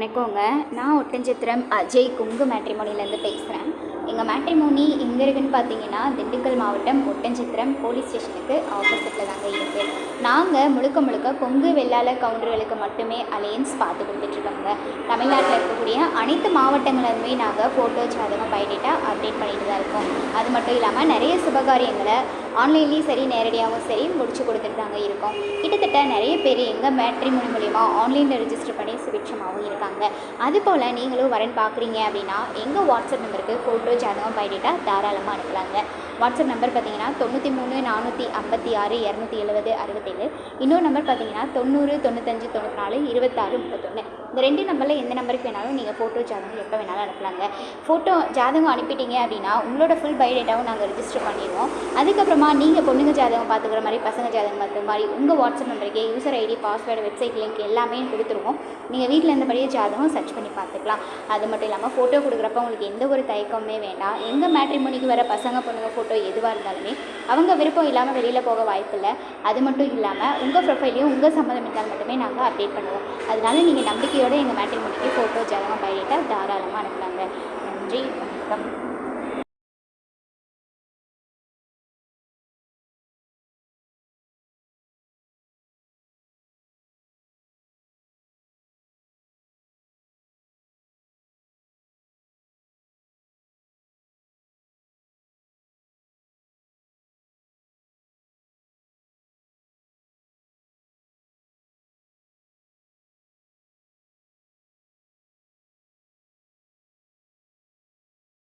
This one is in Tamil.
வணக்கங்க. நான் ஒட்டன்சத்திரம் அஜய் கொங்கு மேட்ரிமோனிலேருந்து பேசுகிறேன். எங்கள் மேட்ரிமோனி எங்கே இருக்குதுன்னு பார்த்தீங்கன்னா, திண்டுக்கல் மாவட்டம் ஒட்டன்சத்திரம் போலீஸ் ஸ்டேஷனுக்கு ஆப்போசிட்டில் தாங்க இருக்குது. நாங்கள் முழுக்க கொங்கு வெள்ளாள கவுண்டர்களுக்கு மட்டுமே அலையன்ஸ் பார்த்து கொடுத்துட்ருக்கோங்க. தமிழ்நாட்டில் இருக்கக்கூடிய அனைத்து மாவட்டங்களிலுமே நாங்கள் ஃபோட்டோ ஜாதகம் பயோடேட்டா அப்டேட் பண்ணிட்டு தான் இருக்கோம். அது மட்டும் இல்லாமல் நிறைய சுபகாரியங்களை ஆன்லைன்லேயும் சரி நேரடியாகவும் சரி முடிச்சு கொடுத்துட்டு தாங்க இருக்கோம். கிட்டத்தட்ட நிறைய பேர் எங்கள் மேட்ரிமோனி மூலிமா ஆன்லைனில் ரிஜிஸ்டர் பண்ணி சுபிட்சமாகவும் இருக்காங்க. அதுபோல் நீங்களும் வரன் பார்க்குறீங்க அப்படின்னா எங்கள் வாட்ஸ்அப் நம்பருக்கு ஃபோட்டோ ஜாதகம் பயோடேட்டா தாராளமாக அனுப்பலாங்க. வாட்ஸ்அப் நம்பர் பார்த்தீங்கன்னா 93 456 270 67. இன்னொரு நம்பர் பார்த்தீங்கன்னா 90 95 94 26 31. இந்த 2 நம்பரில் எந்த நம்பருக்கு வேணாலும் நீங்கள் ஃபோட்டோ ஜாதகம் எப்போ வேணாலும் அனுப்பலாங்க. ஃபோட்டோ ஜாதகம் அனுப்பிட்டீங்க அப்படின்னா உங்களோட ஃபுல் பயோடேட்டாவும் நாங்கள் ரிஜிஸ்டர் பண்ணிடுவோம். அதுக்கப்புறமா நீங்கள் பொண்ணுங்க ஜாதகம் பார்த்துக்கிற மாதிரி பசங்க ஜாதகம் பார்த்துக்கிற மாதிரி உங்கள் வாட்ஸ்அப் நம்பருக்கே user ID password website link எல்லாமே கொடுத்துருவோம். நீங்கள் வீட்டில் இருந்தபடியே ஜாதகம் சர்ச் பண்ணி பார்த்துக்கலாம். அது மட்டும் இல்லாமல் ஃபோட்டோ கொடுக்குறப்ப உங்களுக்கு எந்த ஒரு தயக்கமே வேண்டாம். எங்கள் மேட்ரிமோனிக்கு வர பசங்க பொண்ணுங்க ஃபோட்டோ எதுவாக இருந்தாலுமே அவங்க விருப்பம் இல்லாமல் வெளியில் போக வாய்ப்பில்லை. அது மட்டும் இல்லாமல் உங்கள் ப்ரொஃபைலையும் உங்கள் சம்மதம் இருந்தால் மட்டுமே நாங்கள் அப்டேட் பண்ணுவோம். அதனால நீங்கள் நம்பிக்கையோடு எங்கள் மேட்ரிமோனிக்கு ஃபோட்டோ ஜாதகம் பயோடேட்டா தாராளமாக அனுப்பலாங்க. நன்றி, வணக்கம்.